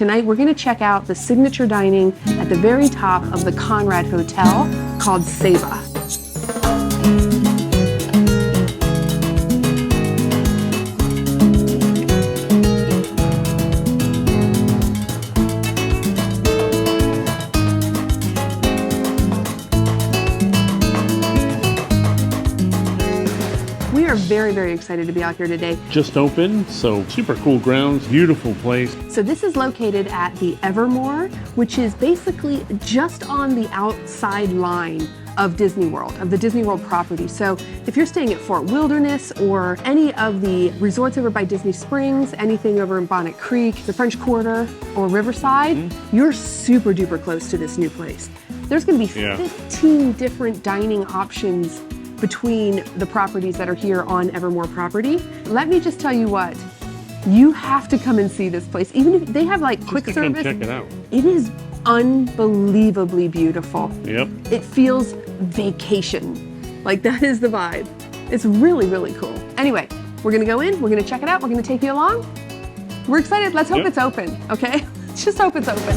Tonight, we're going to check out the signature dining at the very top of the Conrad Hotel called Ceiba. We are very, very excited to be out here today. Just opened, so super cool grounds, beautiful place. So this is located at the Evermore, which is basically just on the outside line of Disney World, of the Disney World property. So if you're staying at Fort Wilderness or any of the resorts over by Disney Springs, anything over in Bonnet Creek, the French Quarter, or Riverside, you're super duper close to this new place. There's gonna be 15 different dining options between the properties that are here on Evermore property. Let me just tell you what, you have to come and see this place. Even if they have like quick service, check it out. It is unbelievably beautiful. Yep. It feels vacation. Like that is the vibe. It's really, really cool. Anyway, we're gonna go in, we're gonna check it out, we're gonna take you along. We're excited, let's hope it's open, okay? Let's just hope it's open.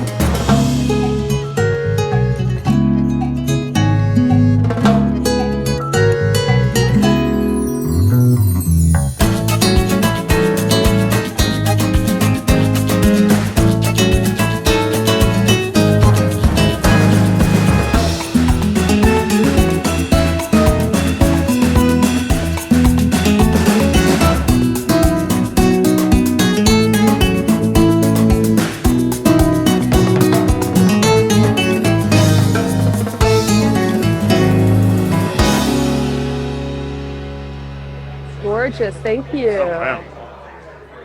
Gorgeous, thank you. Oh, wow.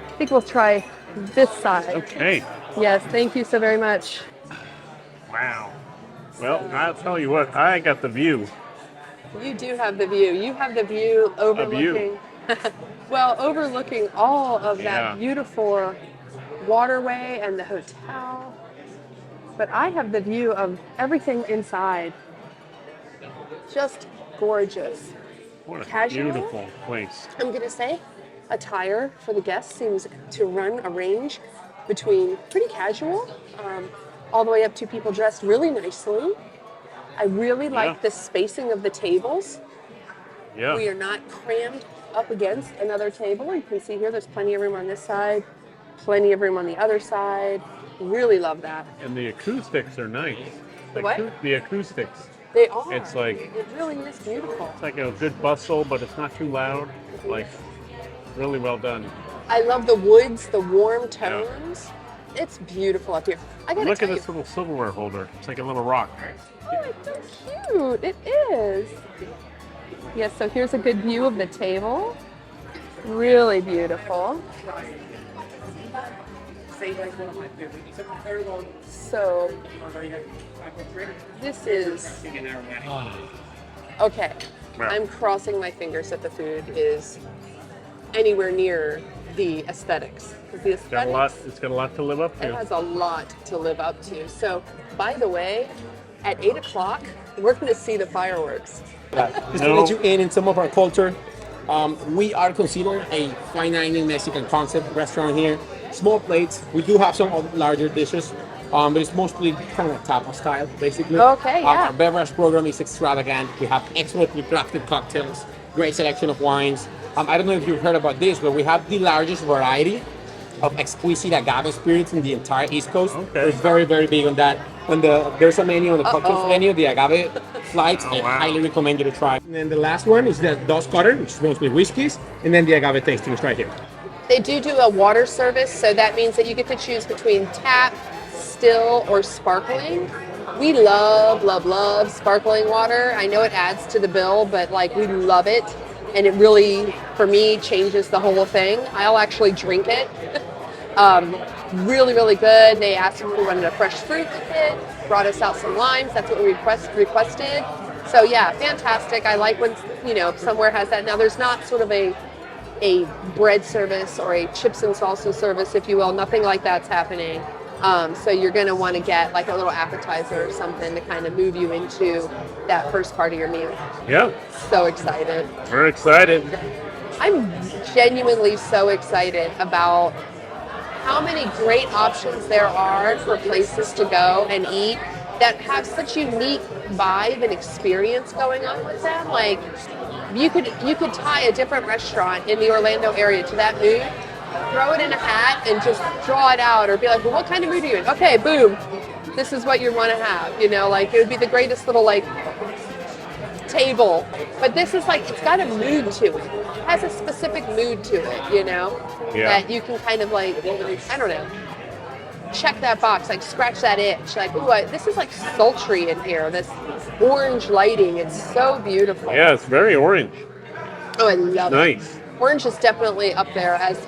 I think we'll try this side. Okay. Yes, thank you so very much. Wow. Well, I'll tell you what, I got the view. You do have the view. You have the view overlooking, well, overlooking all of that beautiful waterway and the hotel. But I have the view of everything inside. Just gorgeous. What a Casual. beautiful place. I'm gonna say attire for the guests seems to run a range between pretty casual, all the way up to people dressed really nicely. I really like the spacing of the tables. Yeah. We are not crammed up against another table. You can see here there's plenty of room on this side, plenty of room on the other side. Really love that. And the acoustics are nice. The acoustics. They are. It's like, it really is beautiful. it's like a good bustle, but it's not too loud. Like, really well done. I love the woods, the warm tones. It's beautiful up here. I gotta Look tell at you. this little silverware holder. It's like a little rock. Oh, it's so cute. It is. Yes, so here's a good view of the table. Really beautiful. So, this is, okay, I'm crossing my fingers that the food is anywhere near the aesthetics. The aesthetics, It's got a lot to live up to. it has a lot to live up to. So, by the way, at 8 o'clock, we're going to see the fireworks. Just to let you in some of our culture, we are considered a fine dining Mexican concept restaurant here. Small plates. We do have some larger dishes, but it's mostly kind of tapas style, basically. Okay, yeah. Our beverage program is extravagant. We have expertly crafted cocktails, great selection of wines. I don't know if you've heard about this, but we have the largest variety of exquisite agave spirits in the entire East Coast. Okay. We're very, very big on that. When there's a menu on the cocktails menu, the agave flights, I highly recommend you to try. And then the last one is the Dust Cutter, which is mostly whiskeys, and then the agave tastings right here. They do a water service, so that means that you get to choose between tap, still, or sparkling. We love, love, love sparkling water. I know it adds to the bill, but like we love it. And it really, for me, changes the whole thing. I'll actually drink it. Really, really good. They asked if we wanted a fresh fruit with it, brought us out some limes. That's what we requested. So yeah, fantastic. I like when, somewhere has that. Now there's not sort of a bread service or a chips and salsa service, if you will. Nothing like that's happening. So you're going to want to get like a little appetizer or something to kind of move you into that first part of your meal. Yeah. So excited. We're excited. I'm genuinely so excited about how many great options there are for places to go and eat that have such unique vibe and experience going on with them. Like you could tie a different restaurant in the Orlando area to that mood, throw it in a hat and just draw it out, or be like, well, what kind of mood are you in? Okay, boom, this is what you want to have. You know, like it would be the greatest little like table. But this is like, it's got a mood to it. It has a specific mood to it, you know, that you can kind of like, I don't know, check that box, like scratch that itch. Like, ooh, this is like sultry in here. This orange lighting, it's so beautiful. Yeah, it's very orange. Oh, I love it. Nice. Orange is definitely up there as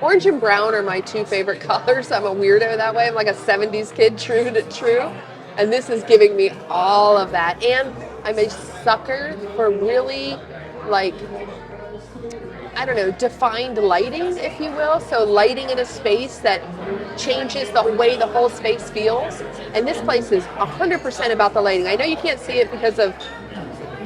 orange and brown are my two favorite colors. I'm a weirdo that way. I'm like a 70s kid, true to true. And this is giving me all of that. And I'm a sucker for really like, I don't know, defined lighting, if you will. So lighting in a space that changes the way the whole space feels. And this place is 100% about the lighting. I know you can't see it because of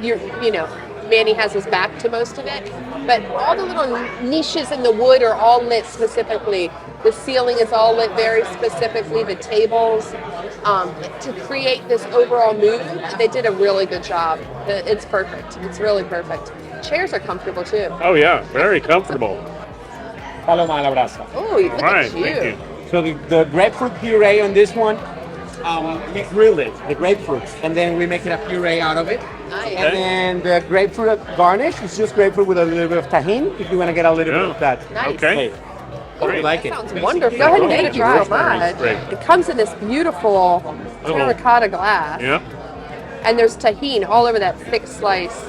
you know, Manny has his back to most of it, but all the little niches in the wood are all lit specifically. The ceiling is all lit very specifically, the tables, to create this overall mood. They did a really good job. It's perfect. It's really perfect. Chairs are comfortable too. Oh yeah, very comfortable. Paloma a la brasa. Oh, look Right, at you. thank you. So the grapefruit puree on this one, we grill it, the grapefruit, and then we make it a puree out of it. Nice. And then the grapefruit garnish is just grapefruit with a little bit of tahini, if you want to get a little bit of that. Nice. Okay. Hey, hope you like it. Sounds wonderful. Go ahead and give it a try. Thank you. Great. It comes in this beautiful terracotta glass. Yeah. And there's tahini all over that thick slice.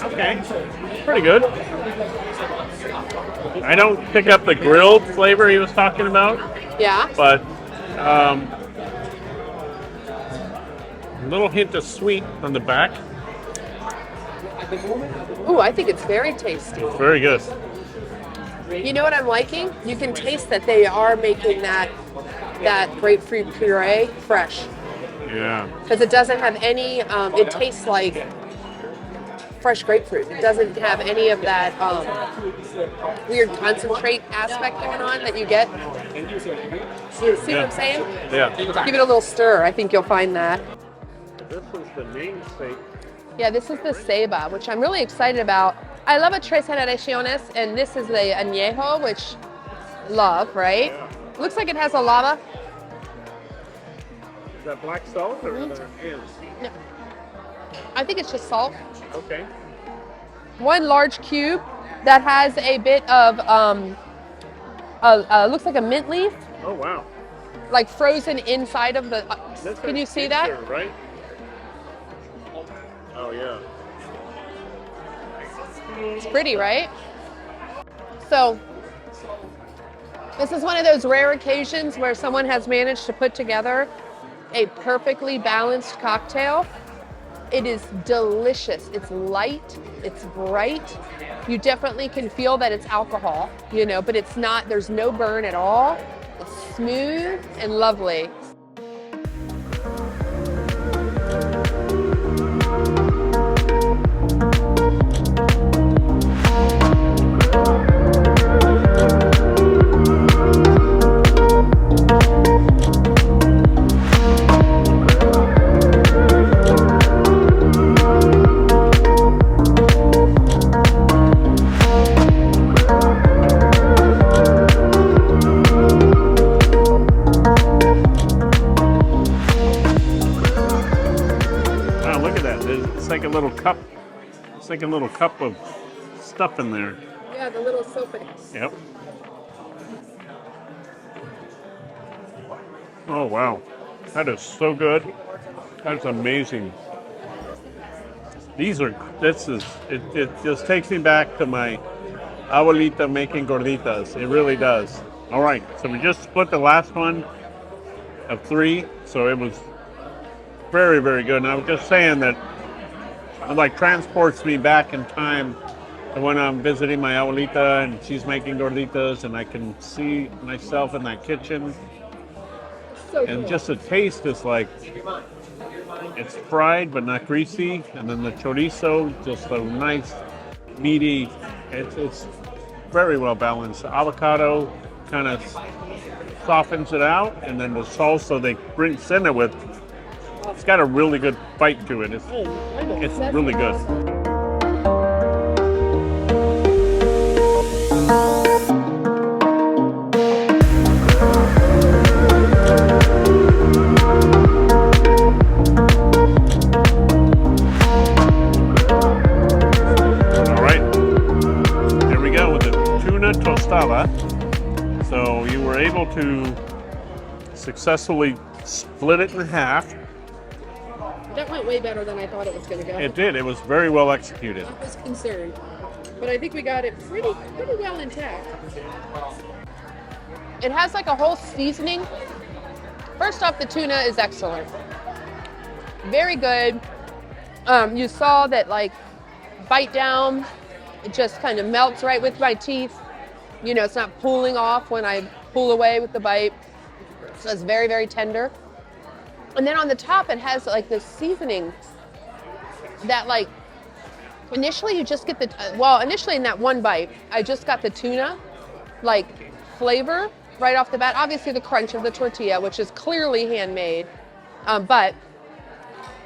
Okay. Pretty good. I don't pick up the grilled flavor he was talking about, Yeah. but a little hint of sweet on the back. Ooh, I think it's very tasty. Very good. You know what I'm liking? You can taste that they are making that grapefruit puree fresh, Yeah. because it doesn't have any. It tastes like fresh grapefruit. It doesn't have any of that weird concentrate aspect going on that you get. See what I'm saying? Yeah. Give it a little stir. I think you'll find that. This is the namesake. Yeah, this is the Ceiba, which I'm really excited about. I love a Tres Generaciones, and this is the Añejo, which love, right? Looks like it has a lava. Is that black salt or is that No. I think it's just salt. Okay. One large cube that has a bit of, looks like a mint leaf, Oh wow. like frozen inside of the, That's can a you see that? picture, right? Oh yeah. It's pretty, right? So, this is one of those rare occasions where someone has managed to put together a perfectly balanced cocktail. It is delicious. It's light, it's bright. You definitely can feel that it's alcohol, you know, but it's not, there's no burn at all. It's smooth and lovely. Like a little cup. It's like a little cup of stuff in there. Yeah, the little soap. Yep. Oh wow, that is so good. That's amazing. It just takes me back to my abuelita making gorditas. It really does. All right, so we just split the last one of 3, so it was very, very good. And I was just saying that it like transports me back in time to when I'm visiting my abuelita and she's making gorditas and I can see myself in that kitchen. So And cool. just the taste is like, it's fried but not greasy. And then the chorizo, just a nice, meaty It's very well balanced. The avocado kind of softens it out, and then the salsa they send it with, it's got a really good bite to it. It's really good. Tostada. So you were able to successfully split it in half. That went way better than I thought it was going to go. It did. It was very well executed. I was concerned, but I think we got it pretty well intact. It has like a whole seasoning. First off, the tuna is excellent. Very good. You saw that like bite down, it just kind of melts right with my teeth. You know, it's not pulling off when I pull away with the bite. So it's very, very tender. And then on the top, it has like this seasoning that like, initially you just get initially in that one bite, I just got the tuna like flavor right off the bat. Obviously the crunch of the tortilla, which is clearly handmade. But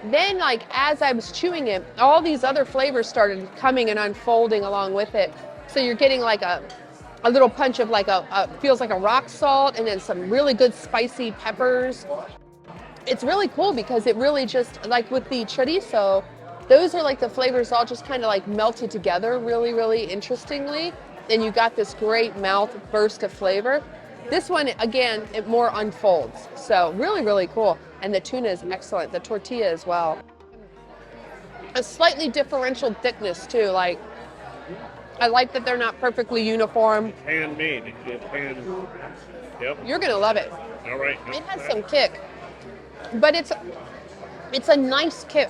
then like as I was chewing it, all these other flavors started coming and unfolding along with it. So you're getting like a little punch of like feels like a rock salt, and then some really good spicy peppers. It's really cool because it really just, like with the chorizo, those are like the flavors all just kind of like melted together really, really interestingly. And you got this great mouth burst of flavor. This one, again, it more unfolds. So really, really cool. And the tuna is excellent. The tortilla as well. A slightly differential thickness too. Like, I like that they're not perfectly uniform. Handmade. Yep. You're gonna love it. All right. It has some kick, but it's a nice kick.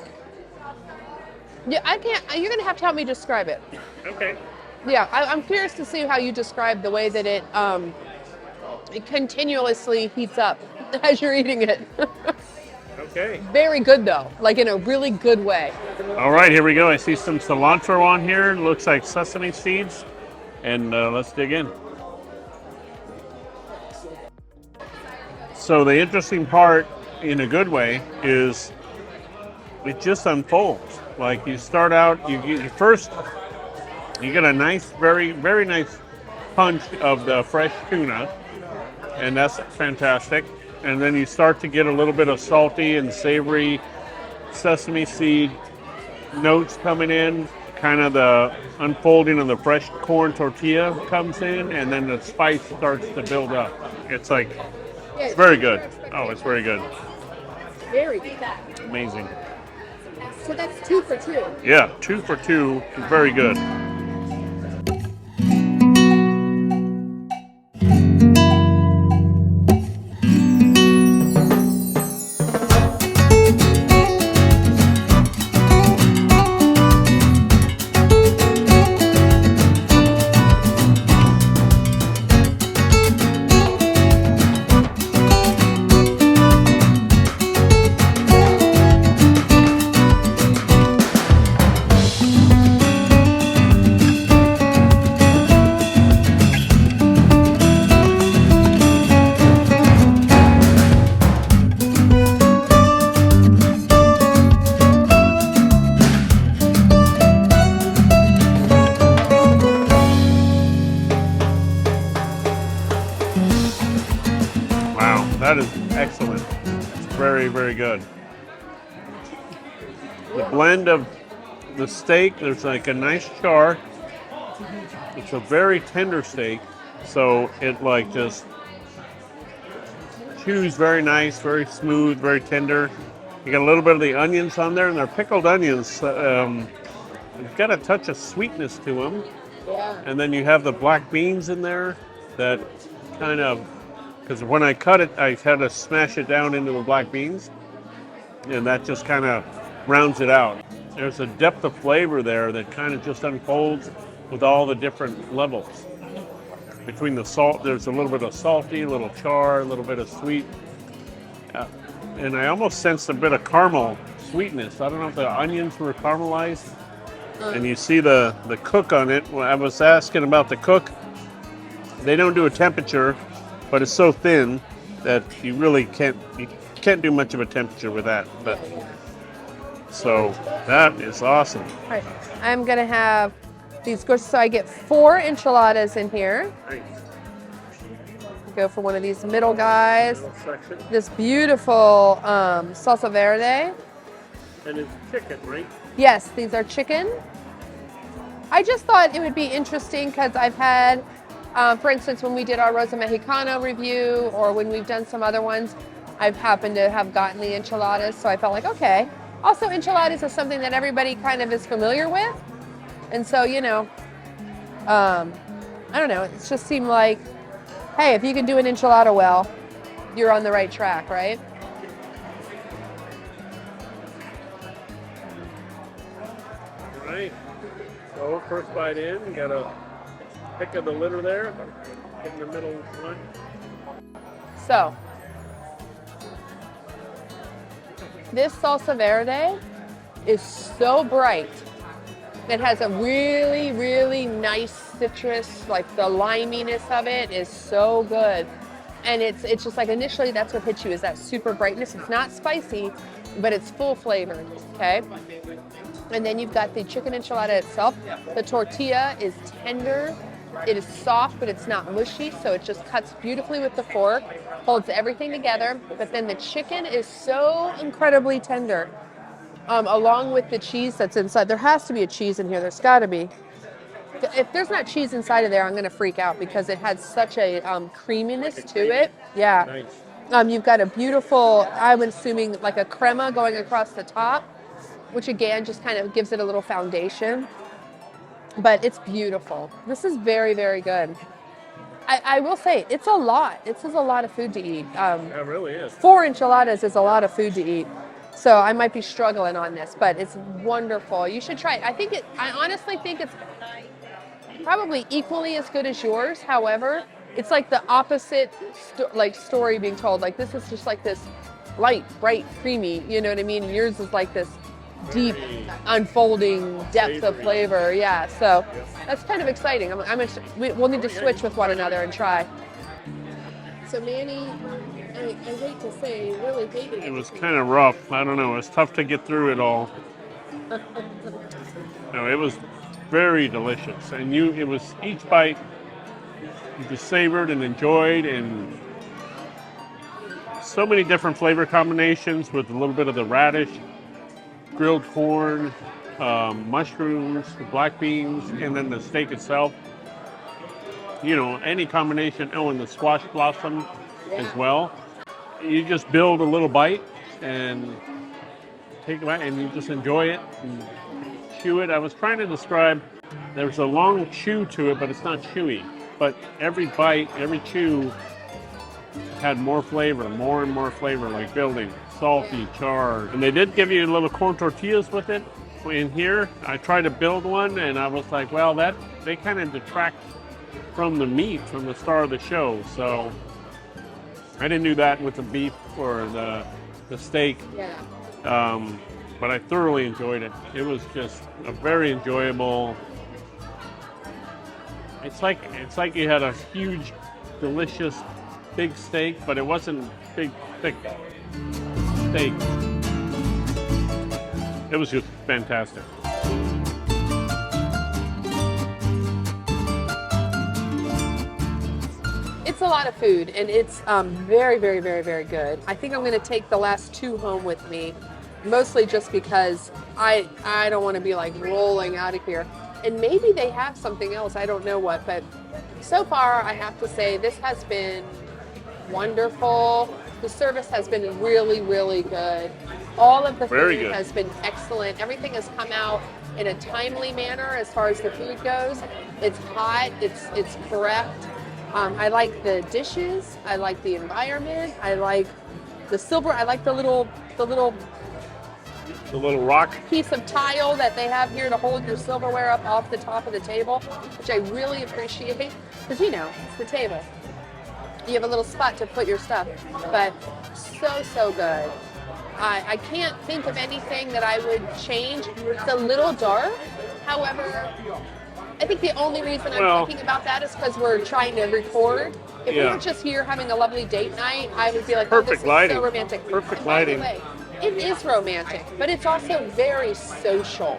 Yeah, I can't. You're gonna have to help me describe it. Okay. Yeah, I'm curious to see how you describe the way that it continuously heats up as you're eating it. Okay. Very good though, like in a really good way. All right, here we go. I see some cilantro on here. Looks like sesame seeds. And let's dig in. So the interesting part, in a good way, is it just unfolds. Like you start out, you get a nice, very, very nice punch of the fresh tuna, and that's fantastic. And then you start to get a little bit of salty and savory sesame seed notes coming in. Kind of the unfolding of the fresh corn tortilla comes in, and then the spice starts to build up. It's like, it's very good. Oh, it's very good. Very good. Amazing. So that's 2 for 2. Yeah, 2 for 2. Very good. That is excellent. It's very, very good. The blend of the steak, there's like a nice char. It's a very tender steak, so it like just chews very nice, very smooth, very tender. You got a little bit of the onions on there, and they're pickled onions. You've got a touch of sweetness to them. Yeah. And then you have the black beans in there that kind of, because when I cut it, I had to smash it down into the black beans, and that just kind of rounds it out. There's a depth of flavor there that kind of just unfolds with all the different levels. Between the salt, there's a little bit of salty, a little char, a little bit of sweet. And I almost sensed a bit of caramel sweetness. I don't know if the onions were caramelized, and you see the cook on it. When I was asking about the cook, they don't do a temperature, but it's so thin that you really can't do much of a temperature with that. But so that is awesome. All right, I'm gonna have these. So I get 4 enchiladas in here. Nice. Go for one of these middle guys. Section. This beautiful salsa verde. And it's chicken, right? Yes, these are chicken. I just thought it would be interesting because I've had, for instance, when we did our Rosa Mexicana review or when we've done some other ones, I've happened to have gotten the enchiladas. So I felt like, okay. Also, enchiladas is something that everybody kind of is familiar with. And so, you know, I don't know. It just seemed like, hey, if you can do an enchilada well, you're on the right track, right? All right. So first bite in, you got a pick of the litter there, in the middle one. So, this salsa verde is so bright. It has a really, really nice citrus, like the liminess of it is so good. And it's just like initially that's what hits you is that super brightness. It's not spicy, but it's full flavored, okay? And then you've got the chicken enchilada itself. The tortilla is tender. It is soft, but it's not mushy, so it just cuts beautifully with the fork, holds everything together. But then the chicken is so incredibly tender, along with the cheese that's inside. There has to be a cheese in here. There's got to be. If there's not cheese inside of there, I'm going to freak out because it has such a creaminess to it. Yeah. Nice. You've got a beautiful, I'm assuming, like a crema going across the top, which again just kind of gives it a little foundation. But it's beautiful. This is very, very good. I will say, it's a lot. This is a lot of food to eat. It really is. 4 enchiladas is a lot of food to eat. So I might be struggling on this, but it's wonderful. You should try it. I honestly think it's probably equally as good as yours. However, it's like the opposite story being told. Like this is just like this light, bright, creamy, you know what I mean? And yours is like this deep, unfolding depth of flavor. Yeah, so that's kind of exciting. We'll need to switch with one another and try. So Manny, I hate to say, really hated it. It was kind of rough. I don't know. It was tough to get through it all. No, it was very delicious, and it was each bite you just savored and enjoyed, and so many different flavor combinations with a little bit of the radish, grilled corn, mushrooms, black beans, and then the steak itself. You know, any combination. Oh, and the squash blossom as well. You just build a little bite and take it out, and you just enjoy it and chew it. I was trying to describe, there's a long chew to it, but it's not chewy. But every bite, every chew had more flavor, more and more flavor, like building, salty, charred. And they did give you little corn tortillas with it in here. I tried to build one, and I was like, well, they kind of detract from the meat, from the star of the show. So I didn't do that with the beef or the steak. Yeah. But I thoroughly enjoyed it. It was just a very enjoyable. It's like you had a huge, delicious, big steak, but it wasn't big, thick steak. It was just fantastic. It's a lot of food, and it's very, very, very, very good. I think I'm going to take the last 2 home with me, mostly just because I don't want to be like rolling out of here. And maybe they have something else, I don't know what, but so far I have to say this has been wonderful. The service has been really, really good. All of the food has been excellent. Everything has come out in a timely manner as far as the food goes. It's hot, it's correct. I like the dishes, I like the environment, I like the silver, I like the little rock piece of tile that they have here to hold your silverware up off the top of the table, which I really appreciate, because you know, it's the table. You have a little spot to put your stuff, but so good. I can't think of anything that I would change. It's a little dark, However, I think the only reason I'm Well- thinking about that is because we're trying to record. If we Yeah. were just here having a lovely date night, I would be like, Perfect oh, this is lighting. so romantic. Perfect And by the lighting. way, it is romantic, but it's also very social.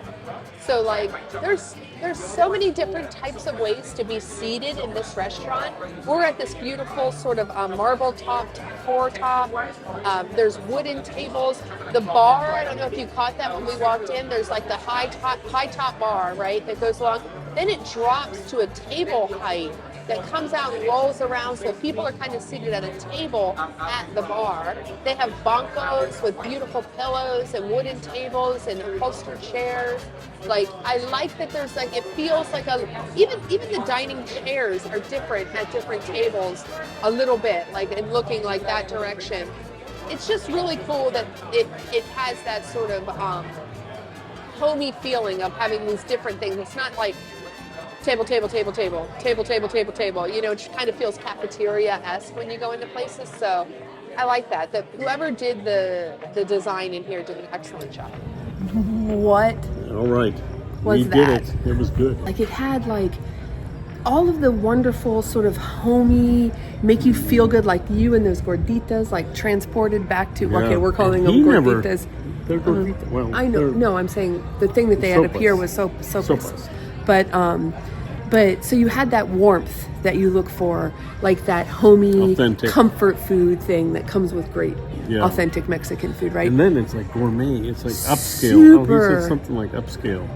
So like, there's so many different types of ways to be seated in this restaurant. We're at this beautiful sort of marble topped floor top. There's wooden tables. The bar, I don't know if you caught that when we walked in. There's like the high top bar, right, that goes along. Then it drops to a table height that comes out and rolls around, so people are kind of seated at a table at the bar. They have bancos with beautiful pillows and wooden tables and upholstered chairs. Like, I like that there's like, it feels like even the dining chairs are different at different tables a little bit, like, and looking like that direction. It's just really cool that it has that sort of homey feeling of having these different things. It's not like table. You know, it just kind of feels cafeteria-esque when you go into places. So I like that whoever did the design in here did an excellent job. What All right. was we that? did it. It was good. Like, it had like all of the wonderful sort of homey, make you feel good, like you and those gorditas, like transported back to, okay, we're calling them gorditas. They're gorditas. Well, I know. No, I'm saying the thing that they had up here was sopas. But so you had that warmth that you look for, like that homey, Authentic. comfort food thing that comes with great, Yeah. authentic Mexican food, right? And then it's like gourmet. It's like upscale. Super. Oh, he said something like upscale.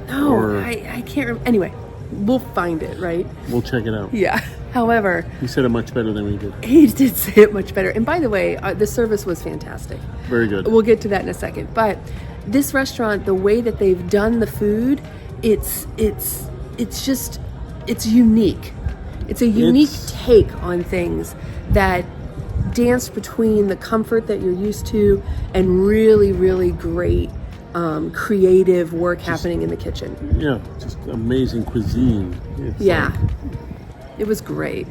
No, or- I can't remember. Anyway, we'll find it, right? We'll check it out. Yeah. However, He said it much better than we did. he did say it much better. And by the way, the service was fantastic. Very good. We'll get to that in a second. But this restaurant, the way that they've done the food, it's unique. It's a unique take on things that dance between the comfort that you're used to and really, really great creative work happening in the kitchen. Yeah, just amazing cuisine. It's Yeah, like- it was great.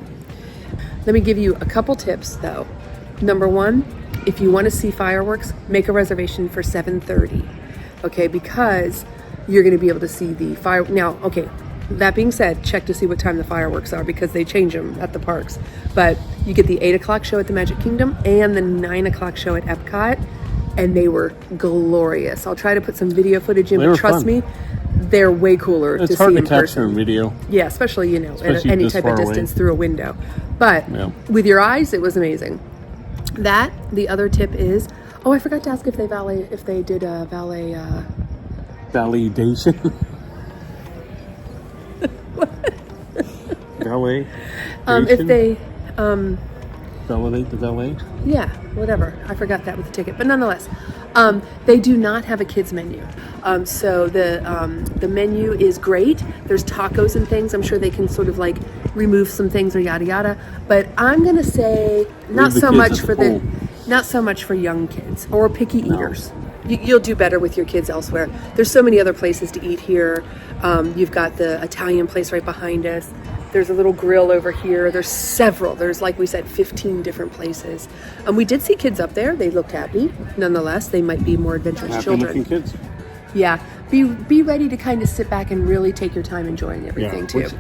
Let me give you a couple tips though. Number one, if you want to see fireworks, make a reservation for 7:30. Okay, because you're going to be able to see the fire. Now, okay, that being said, check to see what time the fireworks are because they change them at the parks. But you get the 8 o'clock show at the Magic Kingdom and the 9 o'clock show at Epcot, and they were glorious. I'll try to put some video footage in, They but were trust fun. me, they're way cooler It's to hard see to in catch person. on video. Yeah, especially, you know, Especially at any this type of far away. distance through a window. But Yeah. with your eyes, it was amazing. That, the other tip is, oh, I forgot to ask if they did a valet. Validation. Valet. If they, validate the valet. yeah, whatever. I forgot that with the ticket, but nonetheless, they do not have a kids menu. So the menu is great. There's tacos and things. I'm sure they can sort of like remove some things or yada yada. But I'm gonna say not Leave the so kids much at the for pool. not so much for young kids or picky eaters. You'll do better with your kids elsewhere. There's so many other places to eat here. You've got the Italian place right behind us. There's a little grill over here. There's several. There's, like we said, 15 different places. We did see kids up there. They looked happy. Nonetheless, they might be more adventurous Happy children. looking kids. Yeah. Be ready to kind of sit back and really take your time enjoying everything too. which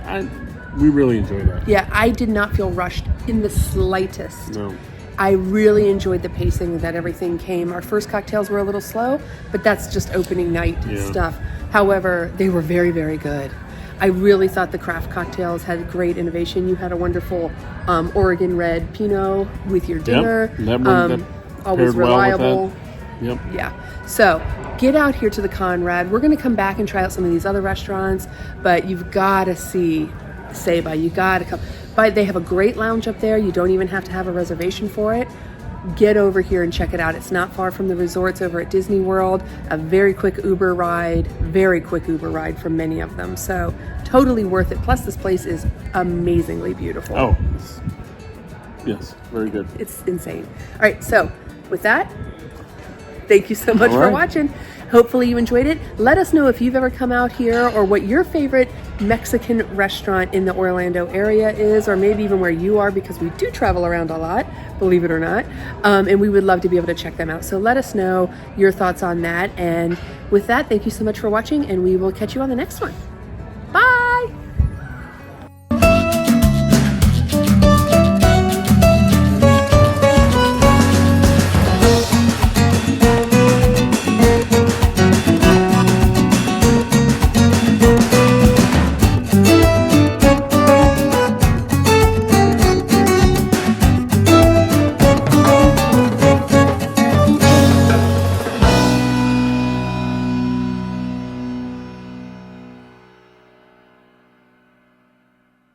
we really enjoy that. Yeah, I did not feel rushed in the slightest. No. I really enjoyed the pacing that everything came. Our first cocktails were a little slow, but that's just opening night stuff. However, they were very, very good. I really thought the craft cocktails had great innovation. You had a wonderful Oregon Red Pinot with your dinner. That one that always paired well with reliable. that. Yep. Yeah. So get out here to the Conrad. We're going to come back and try out some of these other restaurants, but you've got to see Ceiba. You got to come. But they have a great lounge up there. You don't even have to have a reservation for it. Get over here and check it out. It's not far from the resorts over at Disney World. A very quick Uber ride from many of them. So totally worth it. Plus this place is amazingly beautiful. Oh. Yes. Very good. It's insane. All right. So with that, thank you so much All for right. watching. Hopefully you enjoyed it. Let us know if you've ever come out here or what your favorite Mexican restaurant in the Orlando area is, or maybe even where you are, because we do travel around a lot, believe it or not. And we would love to be able to check them out. So let us know your thoughts on that. And With that, thank you so much for watching, and we will catch you on the next one.